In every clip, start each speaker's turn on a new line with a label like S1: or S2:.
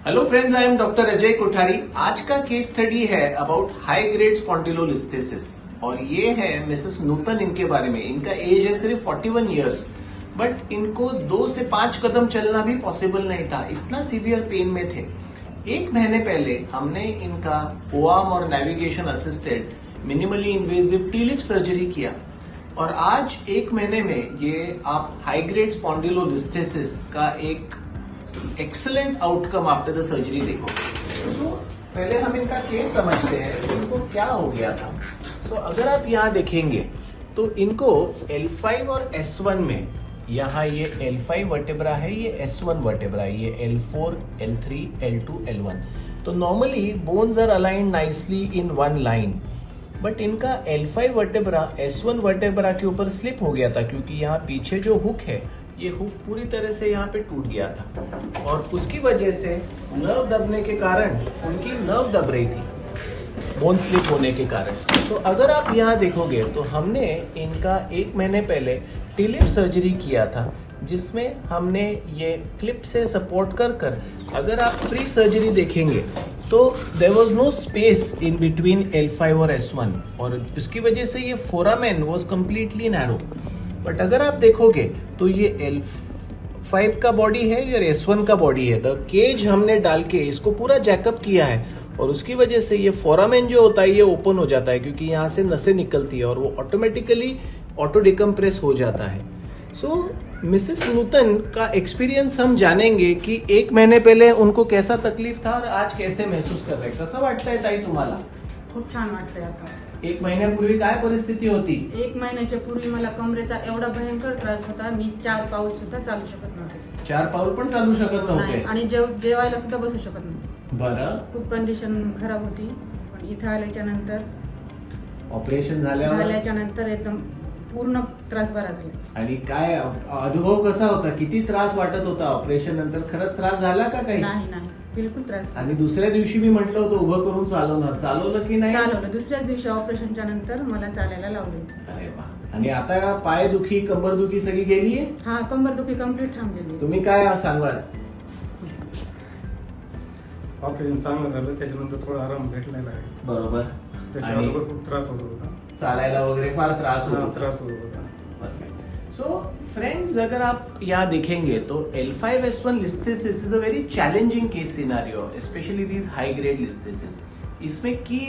S1: Hello friends, I am doctor Ajay Kothari. आज का case study है अबाउट हाई ग्रेड स्पॉन्डिलोलिस्थेसिस और ये है मिसेस नूतन। इनके बारे में, इनका एज है सिर्फ 41 इयर्स, बट इनको 2 से 5 कदम चलना भी पॉसिबल नहीं था, इतना सीवियर पेन में थे। 1 महीने पहले हमने इनका ओआर्म और navigation assisted minimally invasive T-lift surgery किया और आज 1 महीने में ये आप हाई ग्रेड स्पॉन्डिलोलिस्थेसिस का एक excellent outcome after the surgery देखो। पहले हम इनका केस समझते हैं, इनको क्या हो गया था। अगर आप यहाँ देखेंगे तो इनको L5 और S1 में, यहाँ ये L5 वर्टेब्रा है, ये S1 वर्टेब्रा है, ये L4, L3, L2, L1। तो normally bones are aligned nicely in one line, but इनका L5 वर्टेब्रा S1 वर्टेब्रा के ऊपर स्लिप हो गया था क्योंकि यहाँ पीछे जो हुक है, ये हुक पूरी तरह से यहाँ पे टूट गया था और उसकी वजह से नर्व दबने के कारण उनकी नर्व दब रही थी, बोन स्लिप होने के कारण। तो अगर आप यहाँ देखोगे तो हमने इनका 1 महीने पहले टी-लिफ्ट सर्जरी किया था, जिसमें हमने ये क्लिप से सपोर्ट कर अगर आप प्री सर्जरी देखेंगे तो there was no space in between L5 और S1 और उसकी वजह से ये foramen was completely narrow. But अगर आप देखोगे तो ये L5 का बॉडी है, ये S1 का बॉडी है। द केज हमने डाल के इसको पूरा जैकअप किया है और उसकी वजह से ये फोरामेन जो होता है ये ओपन हो जाता है क्योंकि यहाँ से नसें निकलती है और वो ऑटोमेटिकली ऑटो डिकम्प्रेस हो जाता है। मिसेस नूतन का एक्सपिरियंस हम जानेंगे कि 1 महीने पहले उनको कैसा तकलीफ था और आज कैसे महसूस कर रहे हैं। कसं वाटतंय ताई तुम्हाला?
S2: खूप छान वाटतंय आता।
S1: 1 महिन्यापूर्वी काय परिस्थिती होती?
S2: 1 महिन्याच्या पूर्वी मला कमरेचा एवढा भयंकर त्रास होता, मी 4 पाऊल सुद्धा चालू शकत नव्हते।
S1: 4 पाऊल पण चालू शकत नव्हते
S2: आणि जेवायला सुद्धा बसू शकत नव्हते।
S1: बरं,
S2: खूप कंडिशन खराब होती, पण इथं आल्याच्या नंतर
S1: ऑपरेशन झाल्याच्या
S2: नंतर एकदम पूर्ण त्रास बरा झाला।
S1: आणि काय अनुभव कसा होता? किती त्रास वाटत होता ऑपरेशन नंतर? खरंच त्रास झाला का काही?
S2: नाही, बिलकुल त्रास।
S1: आणि दुसऱ्या दिवशी मी म्हटलं होतं उभं करून चालवलं की नाही?
S2: चालवलं। दुसऱ्याच दिवशी ऑपरेशनच्या नंतर मला चालायला लावले।
S1: अरे वा। आणि आता पाय दुखी, कंबर दुखी सगळी गेलीये?
S2: हा, कंबर दुखी कम्प्लीट थांबलेली।
S1: तुम्ही काय सांगाल?
S3: ऑपरेशन चांगलं झालं, त्याच्यानंतर थोडा आराम भेटलेला आहे।
S1: बरोबर।
S3: त्याच्यावर खूप त्रास होत होता,
S1: चालायला वगैरह फार त्रास होता।
S3: परफेक्ट।
S1: सो फ्रेंड्स, अगर आप यहाँ देखेंगे तो L5 S1 listhesis is a very challenging case scenario, especially these high grade listhesis. इसमें की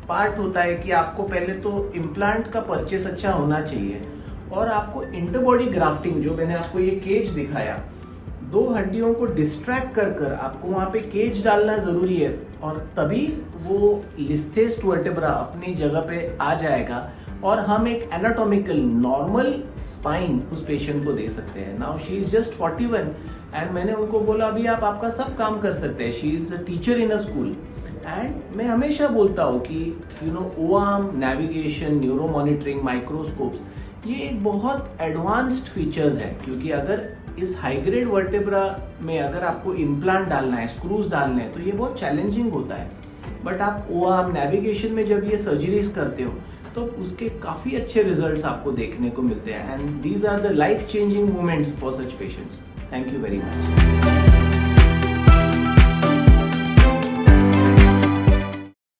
S1: पार्ट होता है कि आपको पहले तो इम्प्लांट का परचेस अच्छा होना चाहिए और आपको इंटरबॉडी ग्राफ्टिंग, जो मैंने आपको ये केज दिखाया, 2 हड्डियों को डिस्ट्रैक्ट कर आपको वहां पे केज डालना जरूरी है और तभी वो लिस्थेस्ड वर्टेब्रा अपनी जगह पे आ जाएगा और हम एक एनाटॉमिकल नॉर्मल स्पाइन उस पेशेंट को दे सकते हैं। Now she is just 41 and मैंने उनको बोला अभी आप आपका सब काम कर सकते हैं। She is a teacher in a school and मैं हमेशा बोलता हूँ कि ओआर्म, नेविगेशन, न्यूरो मॉनिटरिंग, माइक्रोस्कोप्स, ये एक बहुत एडवांस्ड फीचर्स है क्योंकि अगर इस हाई ग्रेड वर्टेब्रा में अगर आपको इम्प्लांट डालना है, स्क्रूज डालने हैं, तो ये बहुत चैलेंजिंग होता है। बट आप ओआर्म, नेविगेशन में जब ये सर्जरीज करते हो तो उसके काफी अच्छे रिजल्ट्स आपको देखने को मिलते हैं and these are the life changing moments for such patients. Thank you very much.